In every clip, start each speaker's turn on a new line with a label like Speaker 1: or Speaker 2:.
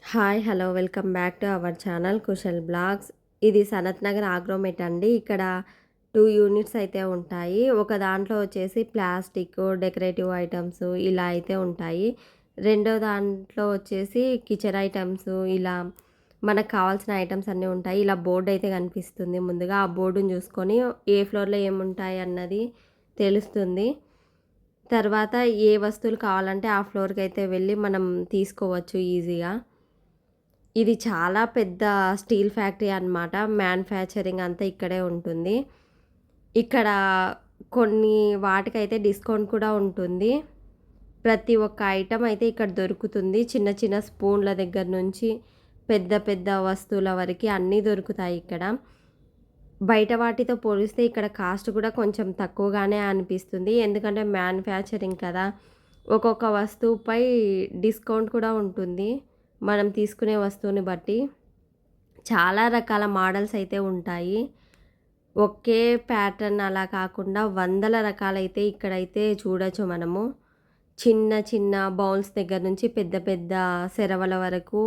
Speaker 1: Hi! Hello! Welcome back to our channel Kushal blogs. ఇది సనత్ నగర్ ఆగ్రోమేట్ అండి. ఇక్కడ 2 యూనిట్స్ అయితే ఉంటాయి. ఒక దాంట్లో వచ్చేసి ప్లాస్టిక్, డెకరేటివ్ ఐటెమ్స్ ఇలా అయితే ఉంటాయి. రెండో దాంట్లో వచ్చేసి కిచెన్ ఐటెమ్స్ ఇలా మనకు కావాల్సిన ఐటెమ్స్ అన్నీ ఉంటాయి. ఇలా బోర్డ్ అయితే కనిపిస్తుంది ముందుగా. ఆ బోర్డుని చూసుకొని ఏ ఫ్లోర్‌లో ఏముంటాయి అన్నది తెలుస్తుంది. తర్వాత ఏ వస్తువులు కావాలంటే ఆ ఫ్లోర్‌కైతే వెళ్ళి మనం తీసుకోవచ్చు ఈజీగా. ఇది చాలా పెద్ద స్టీల్ ఫ్యాక్టరీ అనమాట. మ్యానుఫ్యాక్చరింగ్ అంతా ఇక్కడే ఉంటుంది. ఇక్కడ కొన్ని వాటికైతే డిస్కౌంట్ కూడా ఉంటుంది. ప్రతి ఒక్క ఐటెమ్ అయితే ఇక్కడ దొరుకుతుంది. చిన్న చిన్న స్పూన్ల దగ్గర నుంచి పెద్ద పెద్ద వస్తువుల వరకి అన్నీ దొరుకుతాయి ఇక్కడ. బయట వాటితో పోలిస్తే ఇక్కడ కాస్ట్ కూడా కొంచెం తక్కువగానే అనిపిస్తుంది. ఎందుకంటే మ్యానుఫ్యాక్చరింగ్ కదా! ఒక్కొక్క వస్తువుపై డిస్కౌంట్ కూడా ఉంటుంది. మనం తీసుకునే వస్తువుని బట్టి. చాలా రకాల మోడల్స్ అయితే ఉంటాయి. ఒకే ప్యాటర్న్ అలా కాకుండా వందల రకాలైతే ఇక్కడైతే చూడొచ్చు మనము. చిన్న చిన్న బౌల్స్ దగ్గర నుంచి పెద్ద పెద్ద సెరవల వరకు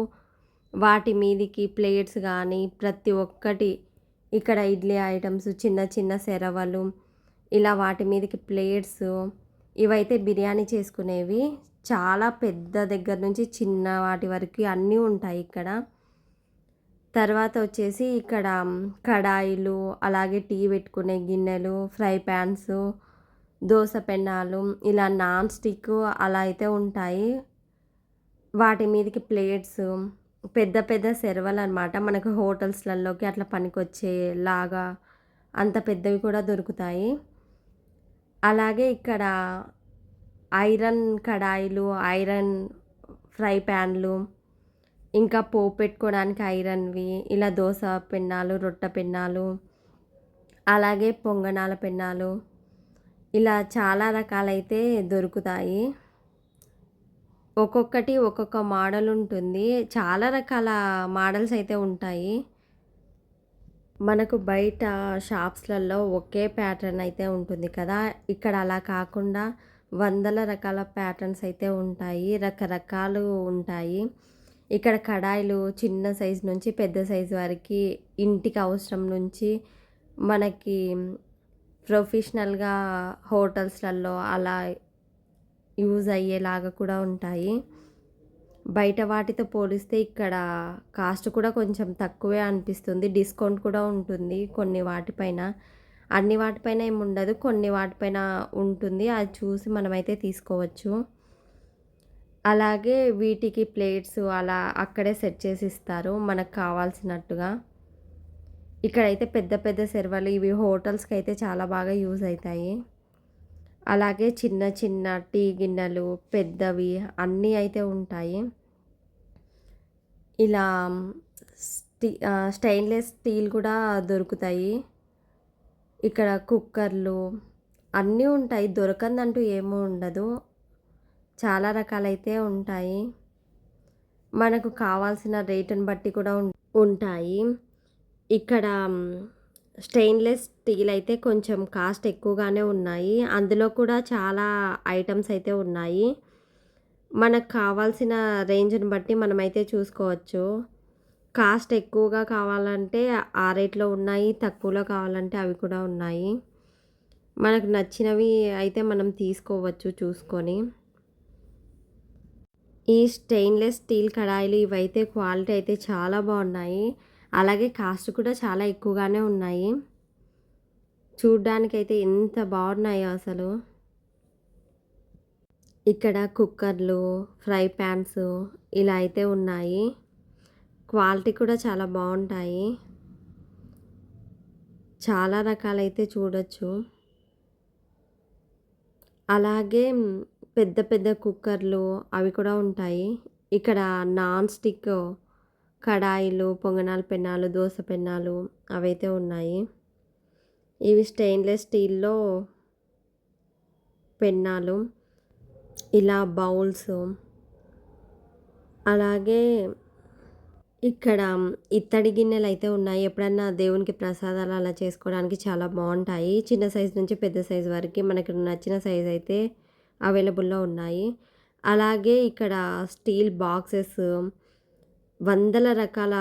Speaker 1: వాటి మీదికి ప్లేట్స్ గానీ ప్రతి ఒక్కటి ఇక్కడ ఇడ్లీ ఐటెమ్స్ చిన్న చిన్న సెరవలు ఇలా వాటి మీదకి ప్లేట్స్ ఇవైతే బిర్యానీ చేసుకునేవి. చాలా పెద్ద దగ్గర నుంచి చిన్న వాటి వరకు అన్నీ ఉంటాయి ఇక్కడ. తర్వాత వచ్చేసి ఇక్కడ కడాయిలు, అలాగే టీ పెట్టుకునే గిన్నెలు, ఫ్రై పాన్స్, దోస పెన్నాలు ఇలా నాన్ స్టిక్ అలా అయితే ఉంటాయి. వాటి మీదకి ప్లేట్స్, పెద్ద పెద్ద సెరవలనమాట. మనకు హోటల్స్‌లలోకి అట్లా పనికొచ్చేలాగా అంత పెద్దవి కూడా దొరుకుతాయి. అలాగే ఇక్కడ ఐరన్ కడాయిలు, ఐరన్ ఫ్రై ప్యాన్లు, ఇంకా పోపు పెట్టుకోవడానికి ఐరన్‌వి, ఇలా దోస పెన్నాలు, రొట్టె పెన్నాలు, అలాగే పొంగనాల పెన్నాలు, ఇలా చాలా రకాలైతే దొరుకుతాయి. ఒక్కొక్కటి ఒక్కొక్క మోడల్ ఉంటుంది. చాలా రకాల మోడల్స్ అయితే ఉంటాయి. మనకు బయట షాప్స్‌లలో ఒకే ప్యాటర్న్ అయితే ఉంటుంది కదా! ఇక్కడ అలా కాకుండా వందల రకాల ప్యాటర్న్స్ అయితే ఉంటాయి. రకరకాలు ఉంటాయి. ఇక్కడ కడాయిలు చిన్న సైజు నుంచి పెద్ద సైజు వరకి ఇంటికి అవసరం నుంచి మనకి ప్రొఫెషనల్‌గా హోటల్స్‌లలో అలా యూజ్ అయ్యేలాగా కూడా ఉంటాయి. బయట వాటితో పోలిస్తే ఇక్కడ కాస్ట్ కూడా కొంచెం తక్కువే అనిపిస్తుంది. డిస్కౌంట్ కూడా ఉంటుంది కొన్ని వాటిపైన. అన్ని వాటిపైన ఏముండదు. కొన్ని వాటిపైన ఉంటుంది. అది చూసి మనమైతే తీసుకోవచ్చు. అలాగే వీటికి ప్లేట్స్ అలా అక్కడే సెట్ చేసి ఇస్తారు మనకు కావాల్సినట్టుగా. ఇక్కడైతే పెద్ద పెద్ద సెర్వలు ఇవి హోటల్స్‌కైతే చాలా బాగా యూజ్ అయితాయి. అలాగే చిన్న చిన్న టీ గిన్నెలు, పెద్దవి అన్నీ అయితే ఉంటాయి. ఇలా స్టెయిన్‌లెస్ స్టీల్ కూడా దొరుకుతాయి. ఇక్కడ కుక్కర్లు అన్నీ ఉంటాయి. దొరకందంటూ ఏమీ ఉండదు. చాలా రకాలైతే ఉంటాయి. మనకు కావాల్సిన రేటుని బట్టి కూడా ఉంటాయి. ఇక్కడ స్టెయిన్‌లెస్ స్టీల్ అయితే కొంచెం కాస్ట్ ఎక్కువగానే ఉన్నాయి. అందులో కూడా చాలా ఐటెమ్స్ అయితే ఉన్నాయి. మనకు కావాల్సిన రేంజ్‌ని బట్టి మనమైతే చూసుకోవచ్చు. కాస్ట్ ఎక్కువగా కావాలంటే ఆ రేట్‌లో ఉన్నాయి. తక్కువలో కావాలంటే అవి కూడా ఉన్నాయి. మనకు నచ్చినవి అయితే మనం తీసుకోవచ్చు చూసుకొని. ఈ స్టెయిన్‌లెస్ స్టీల్ కడాయిలు ఇవైతే క్వాలిటీ అయితే చాలా బాగున్నాయి. అలాగే కాస్ట్ కూడా చాలా ఎక్కువగానే ఉన్నాయి. చూడ్డానికైతే ఎంత బాగున్నాయో అసలు. ఇక్కడ కుక్కర్లు, ఫ్రై పాన్స్ ఇలా అయితే ఉన్నాయి. క్వాలిటీ కూడా చాలా బాగుంటాయి. చాలా రకాలైతే చూడొచ్చు. అలాగే పెద్ద పెద్ద కుక్కర్లు అవి కూడా ఉంటాయి. ఇక్కడ నాన్ స్టిక్ కడాయిలు, పొంగనాల పెన్నాలు, దోస పెన్నాలు అవైతే ఉన్నాయి. ఇవి స్టెయిన్‌లెస్ స్టీల్‌లో పెన్నాలు, ఇలా బౌల్స్, అలాగే ఇక్కడ ఇత్తడి గిన్నెలైతే ఉన్నాయి. ఎప్పుడన్నా దేవునికి ప్రసాదాలు అలా చేసుకోవడానికి చాలా బావుంటాయి. చిన్న సైజు నుంచి పెద్ద సైజు వరకి మనకు నచ్చిన సైజ్ అయితే అవైలబుల్‌లో ఉన్నాయి. అలాగే ఇక్కడ స్టీల్ బాక్సెస్, వందల రకాల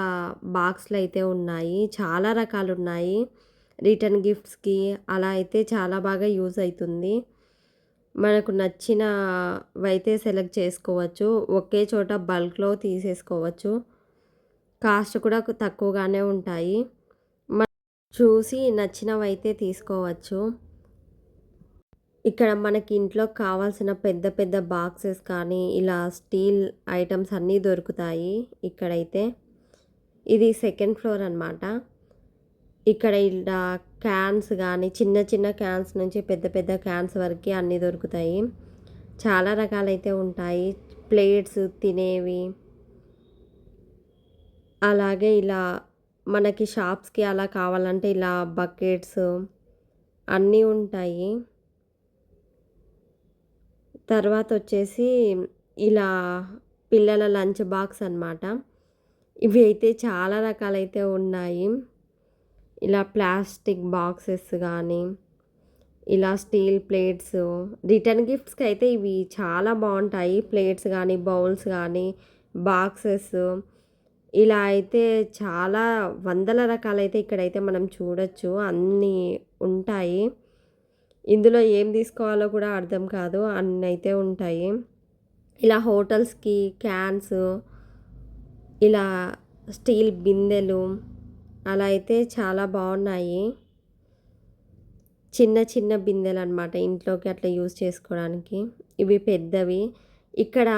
Speaker 1: బాక్స్‌లయితే ఉన్నాయి. చాలా రకాలున్నాయి. రిటర్న్ గిఫ్ట్స్‌కి అలా అయితే చాలా బాగా యూజ్ అయితుంది. మనకు నచ్చినవైతే సెలెక్ట్ చేసుకోవచ్చు. ఒకే చోట బల్క్‌లో తీసేసుకోవచ్చు. కాస్ట్ కూడా తక్కువగానే ఉంటాయి. మనం చూసి నచ్చినవైతే తీసుకోవచ్చు. ఇక్కడ మనకి ఇంట్లోకి కావాల్సిన పెద్ద పెద్ద బాక్సెస్ కానీ, ఇలా స్టీల్ ఐటెమ్స్ అన్నీ దొరుకుతాయి ఇక్కడైతే. ఇది సెకండ్ ఫ్లోర్ అనమాట. ఇక్కడ ఇలా క్యాన్స్ గానీ, చిన్న చిన్న క్యాన్స్ నుంచి పెద్ద పెద్ద క్యాన్స్ వరకి అన్నీ దొరుకుతాయి. చాలా రకాలైతే ఉంటాయి. ప్లేట్స్, తినేవి. అలాగే ఇలా మనకి షాప్స్‌కి అలా కావాలంటే ఇలా బకెట్స్ అన్నీ ఉంటాయి. తర్వాతొచ్చేసి ఇలా పిల్లల లంచ్ బాక్స్ అనమాట. ఇవి అయితే చాలా రకాలైతే ఉన్నాయి. ఇలా ప్లాస్టిక్ బాక్సెస్ గానీ, ఇలా స్టీల్ ప్లేట్స్, రిటర్న్ గిఫ్ట్స్‌కైతే ఇవి చాలా బావుంటాయి. ప్లేట్స్ గానీ, బౌల్స్ గానీ, బాక్సెస్ ఇలా అయితే చాలా వందల రకాలైతే ఇక్కడైతే మనం చూడొచ్చు. అన్నీ ఉంటాయి. ఇందులో ఏం తీసుకోవాలో కూడా అర్థం కాదు. అన్నయితే ఉంటాయి. ఇలా హోటల్స్‌కి క్యాన్స్, ఇలా స్టీల్ బిందెలు అలా అయితే చాలా బావున్నాయి. చిన్న చిన్న బిందెలనమాట. ఇంట్లోకి అట్లా యూజ్ చేసుకోవడానికి. ఇవి పెద్దవి. ఇక్కడ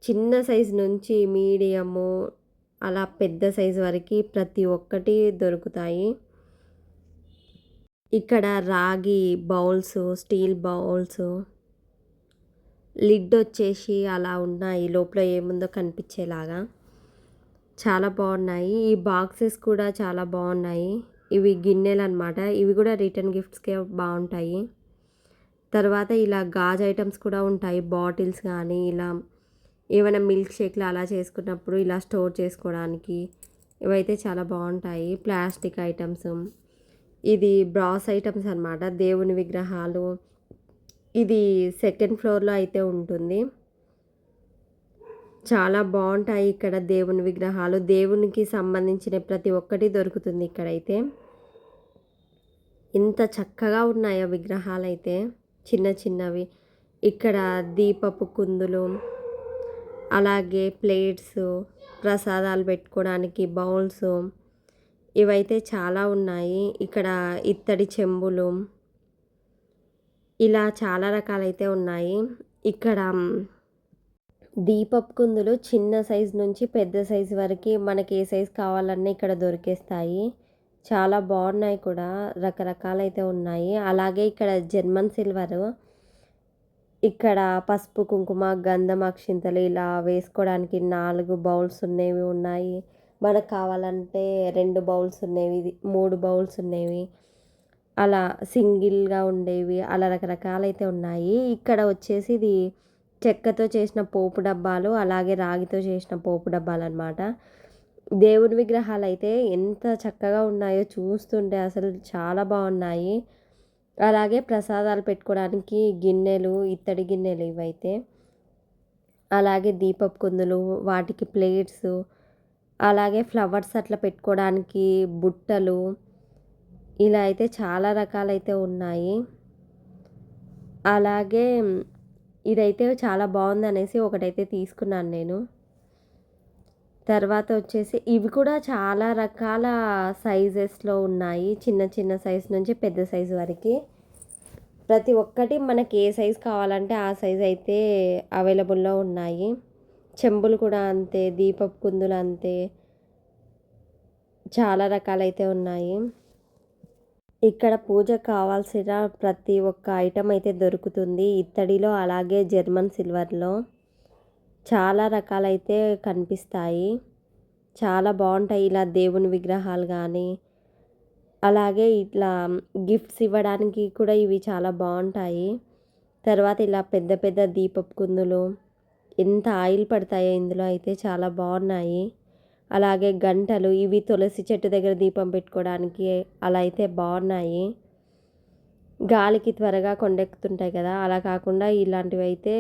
Speaker 1: చిన్న సైజు నుంచి మీడియము, అలా పెద్ద సైజు వరకి ప్రతి ఒక్కటి దొరుకుతాయి. ఇక్కడ రాగి బౌల్స్, స్టీల్ బౌల్స్, లిడ్ వచ్చేసి అలా ఉన్నాయి. లోపల ఏముందో కనిపించేలాగా. చాలా బావున్నాయి. ఈ బాక్సెస్ కూడా చాలా బావున్నాయి. ఇవి గిన్నెలనమాట. ఇవి కూడా రిటర్న్ గిఫ్ట్స్‌కే బావుంటాయి. తర్వాత ఇలా గాజు ఐటెమ్స్ కూడా ఉంటాయి. బాటిల్స్ గానీ, ఇలా ఏమైనా మిల్క్ షేక్‌లు అలా చేసుకున్నప్పుడు ఇలా స్టోర్ చేసుకోవడానికి ఇవైతే చాలా బావుంటాయి. Plastic items. ఇది బ్రాస్ ఐటెమ్స్ అనమాట. దేవుని విగ్రహాలు. ఇది సెకండ్ ఫ్లోర్‌లో అయితే ఉంటుంది. చాలా బావుంటాయి ఇక్కడ దేవుని విగ్రహాలు. దేవునికి సంబంధించిన ప్రతి ఒక్కటి దొరుకుతుంది ఇక్కడైతే. ఎంత చక్కగా ఉన్నాయో విగ్రహాలైతే చిన్న చిన్నవి. ఇక్కడ దీపపు కుందులు, అలాగే ప్లేట్స్, ప్రసాదాలు పెట్టుకోవడానికి బౌల్స్ ఇవైతే చాలా ఉన్నాయి. ఇక్కడ ఇత్తడి చెంబులు ఇలా చాలా రకాలైతే ఉన్నాయి. ఇక్కడ దీపపు కుందులు చిన్న సైజు నుంచి పెద్ద సైజు వరకి మనకి ఏ సైజు కావాలన్నా ఇక్కడ దొరికేస్తాయి. చాలా బావున్నాయి కూడా. రకరకాలైతే ఉన్నాయి. అలాగే ఇక్కడ జర్మన్ సిల్వరు. ఇక్కడ పసుపు, కుంకుమ, గంధం, అక్షింతలు ఇలా వేసుకోవడానికి 4 బౌల్స్ ఉన్నవి ఉన్నాయి. మనకు కావాలంటే 2 బౌల్స్ ఉన్నవి, 3 బౌల్స్ ఉన్నవి. అలా సింగిల్‌గా ఉండేవి. అలా రకరకాలైతే ఉన్నాయి. ఇక్కడ వచ్చేసి ఇది చెక్కతో చేసిన పోపు డబ్బాలు, అలాగే రాగితో చేసిన పోపు డబ్బాలనమాట. దేవుని విగ్రహాలైతే ఎంత చక్కగా ఉన్నాయో చూస్తుంటే అసలు చాలా బావున్నాయి. అలాగే ప్రసాదాలు పెట్టుకోవడానికి గిన్నెలు, ఇత్తడి గిన్నెలు ఇవైతే. అలాగే దీపపు కుందులు, వాటికి ప్లేట్స్, అలాగే ఫ్లవర్స్ అట్లా పెట్టుకోవడానికి బుట్టలు, ఇలా అయితే చాలా రకాలైతే ఉన్నాయి. అలాగే ఇదైతే చాలా బావుందనేసి ఒకటైతే తీసుకున్నాను నేను. తర్వాత వచ్చేసి ఇవి కూడా చాలా రకాల సైజెస్‌లో ఉన్నాయి. చిన్న చిన్న సైజు నుంచి పెద్ద సైజు వరకి. ప్రతి ఒక్కటి మనకి ఏ సైజు కావాలంటే ఆ సైజు అయితే అవైలబుల్‌లో ఉన్నాయి. చెంబులు కూడా అంతే, దీపపు కుందులు అంతే. చాలా రకాలైతే ఉన్నాయి. ఇక్కడ పూజకు కావాల్సిన ప్రతి ఒక్క ఐటెమ్ అయితే దొరుకుతుంది. ఇత్తడిలో, అలాగే జర్మన్ సిల్వర్‌లో. చాలా రకాలైతే కనిపిస్తాయి. చాలా బావుంటాయి. ఇలా దేవుని విగ్రహాలు గానీ, అలాగే ఇట్లా గిఫ్ట్స్ ఇవ్వడానికి కూడా ఇవి చాలా బావుంటాయి. తర్వాత ఇలా పెద్ద పెద్ద దీపపు కుందులు. ఎంత ఆయిల్ పడతాయో ఇందులో అయితే చాలా బావున్నాయి. అలాగే గంటలు, ఇవి తులసి చెట్టు దగ్గర దీపం పెట్టుకోవడానికి అలా అయితే బావున్నాయి. గాలికి త్వరగా కొండెక్కుతుంటాయి కదా! అలా కాకుండా ఇలాంటివైతే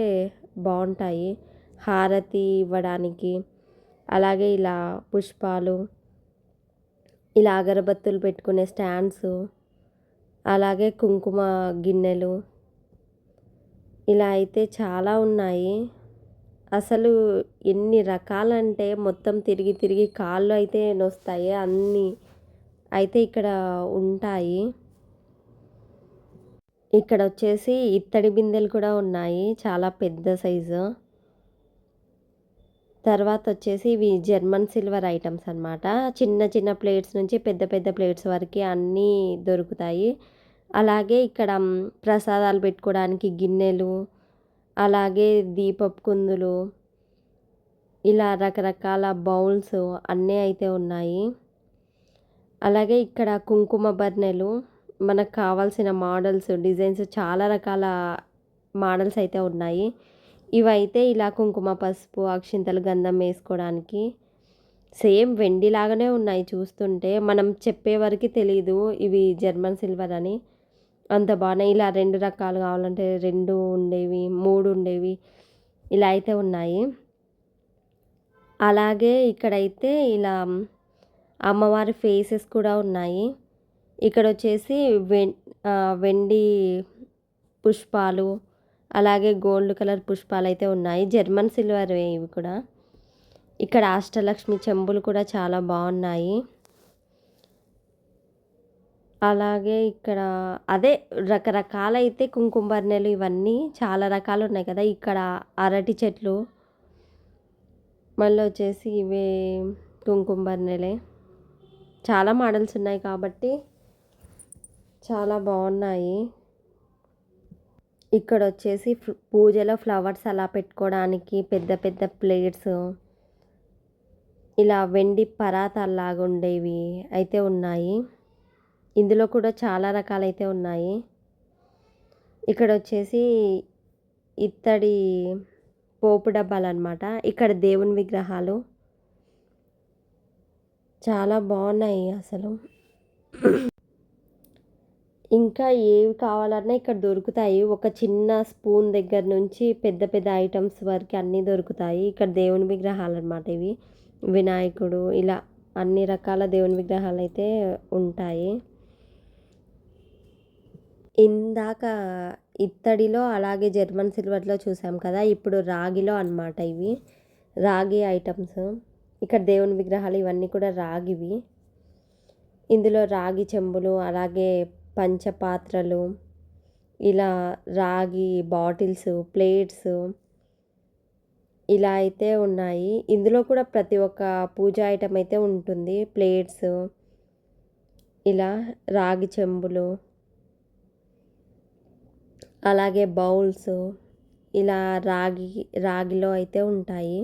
Speaker 1: బావుంటాయి. హారతి ఇవ్వడానికి అలాగే ఇలా పుష్పాలు, ఇలా అగరబత్తులు పెట్టుకునే స్టాండ్స్, అలాగే కుంకుమ గిన్నెలు, ఇలా అయితే చాలా ఉన్నాయి. అసలు ఎన్ని రకాలంటే మొత్తం తిరిగి తిరిగి కాళ్ళు అయితే నొస్తాయి. అన్నీ అయితే ఇక్కడ ఉంటాయి. ఇక్కడ వచ్చేసి ఇత్తడి బిందెలు కూడా ఉన్నాయి. చాలా పెద్ద సైజు. తర్వాత వచ్చేసి ఇవి జర్మన్ సిల్వర్ ఐటమ్స్ అనమాట. చిన్న చిన్న ప్లేట్స్ నుంచి పెద్ద పెద్ద ప్లేట్స్ వరకు అన్నీ దొరుకుతాయి. అలాగే ఇక్కడ ప్రసాదాలు పెట్టుకోవడానికి గిన్నెలు, అలాగే దీపపు కుందులు, ఇలా రకరకాల బౌల్స్ అన్నీ అయితే ఉన్నాయి. అలాగే ఇక్కడ కుంకుమ బర్నెలు, మనకు కావాల్సిన మోడల్స్, డిజైన్స్ చాలా రకాల మోడల్స్ అయితే ఉన్నాయి. ఇవైతే ఇలా కుంకుమ, పసుపు, అక్షింతలు, గంధం వేసుకోవడానికి సేమ్ వెండిలాగానే ఉన్నాయి చూస్తుంటే. మనం చెప్పే వరకు తెలీదు ఇవి జర్మన్ సిల్వర్ అని. అంత బాగున్నాయి. ఇలా 2 రకాలు కావాలంటే 2 ఉండేవి, 3 ఉండేవి, ఇలా అయితే ఉన్నాయి. అలాగే ఇక్కడైతే ఇలా అమ్మవారి ఫేసెస్ కూడా ఉన్నాయి. ఇక్కడొచ్చేసి వెండి పుష్పాలు, అలాగే గోల్డ్ కలర్ పుష్పాలైతే ఉన్నాయి. జర్మన్ సిల్వర్‌వే ఇవి కూడా. ఇక్కడ అష్టలక్ష్మి చెంబులు కూడా చాలా బాగున్నాయి. అలాగే ఇక్కడ అదే రకరకాలైతే కుంకుమ బర్నెలు ఇవన్నీ చాలా రకాలు ఉన్నాయి కదా! ఇక్కడ అరటి చెట్లు, మళ్ళీ వచ్చేసి ఇవే కుంకుమ బర్నెలే. చాలా మోడల్స్ ఉన్నాయి కాబట్టి చాలా బాగున్నాయి. ఇక్కడ వచ్చేసి పూజలో ఫ్లవర్స్ అలా పెట్టుకోవడానికి పెద్ద పెద్ద ప్లేట్స్, ఇలా వెండి పరాతాల్లాగా ఉండేవి అయితే ఉన్నాయి. ఇందులో కూడా చాలా రకాలైతే ఉన్నాయి. ఇక్కడ వచ్చేసి ఇత్తడి పోపు డబ్బాలన్నమాట. ఇక్కడ దేవుని విగ్రహాలు చాలా బాగున్నాయి అసలు. ఇంకా ఏవి కావాలన్నా ఇక్కడ దొరుకుతాయి. ఒక చిన్న స్పూన్ దగ్గర నుంచి పెద్ద పెద్ద ఐటమ్స్ వరకు అన్నీ దొరుకుతాయి. ఇక్కడ దేవుని విగ్రహాలన్నమాట ఇవి. వినాయకుడు, ఇలా అన్ని రకాల దేవుని విగ్రహాలైతే ఉంటాయి. ఇందాక ఇత్తడిలో అలాగే జర్మన్ సిల్వర్‌లో చూసాం కదా! ఇప్పుడు రాగిలో అన్నమాట ఇవి. రాగి ఐటమ్స్. ఇక్కడ దేవుని విగ్రహాలు ఇవన్నీ కూడా రాగివి. ఇందులో రాగి చెంబులు, అలాగే పంచపాత్రలు, ఇలా రాగి బాటిల్స్, ప్లేట్స్, ఇలా అయితే ఉన్నాయి. ఇందులో కూడా ప్రతి ఒక్క పూజా ఐటెమ్ అయితే ఉంటుంది. ప్లేట్స్, ఇలా రాగి చెంబులు, అలాగే బౌల్స్, ఇలా రాగిలో అయితే ఉంటాయి.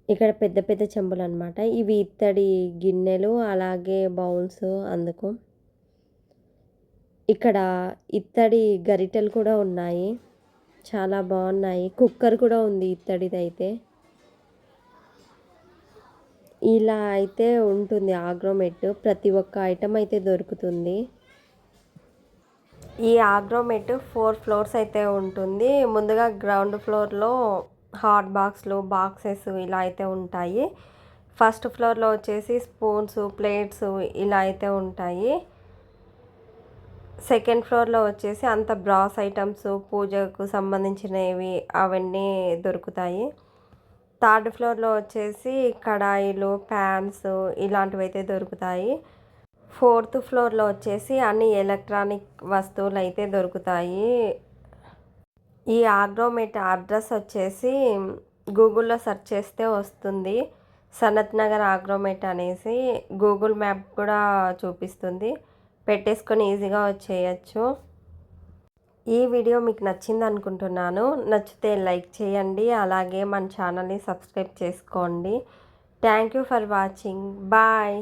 Speaker 1: ఇక్కడ పెద్ద పెద్ద చెంబులు అన్నమాట. ఇవి ఇత్తడి గిన్నెలు, అలాగే బౌల్స్ అందుకు. ఇక్కడ ఇత్తడి గరిటెలు కూడా ఉన్నాయి. చాలా బాగున్నాయి. కుక్కర్ కూడా ఉంది ఇత్తడిదైతే. ఇలా అయితే ఉంటుంది ఆగ్రోమెట్. ప్రతి ఒక్క ఐటెం అయితే దొరుకుతుంది. ఈ ఆగ్రోమెట్ 4 ఫ్లోర్స్ అయితే ఉంటుంది. ముందుగా గ్రౌండ్ ఫ్లోర్‌లో హాట్ బాక్స్‌లు, బాక్సెస్ ఇలా అయితే ఉంటాయి. ఫస్ట్ ఫ్లోర్‌లో వచ్చేసి స్పూన్స్, ప్లేట్స్ ఇలా అయితే ఉంటాయి. సెకండ్ ఫ్లోర్‌లో వచ్చేసి అంత బ్రాస్ ఐటమ్స్, పూజకు సంబంధించినవి అవన్నీ దొరుకుతాయి. థర్డ్ ఫ్లోర్‌లో వచ్చేసి కడాయిలు, ప్యాన్స్ ఇలాంటివైతే దొరుకుతాయి. ఫోర్త్ ఫ్లోర్‌లో వచ్చేసి అన్ని ఎలక్ట్రానిక్ వస్తువులు అయితే దొరుకుతాయి. ఈ ఆగ్రోమెట్ అడ్రస్ వచ్చేసి గూగుల్‌లో సెర్చ్ చేస్తే వస్తుంది. సనత్ నగర్ ఆగ్రోమెట్ అనేసి గూగుల్ మ్యాప్ కూడా చూపిస్తుంది. పెట్టేసుకొని ఈజీగా వచ్చేయచ్చు. ఈ వీడియో మీకు నచ్చింది అనుకుంటున్నాను. నచ్చితే లైక్ చేయండి. అలాగే మన ఛానల్ని సబ్స్క్రైబ్ చేసుకోండి. Thank you for watching. Bye.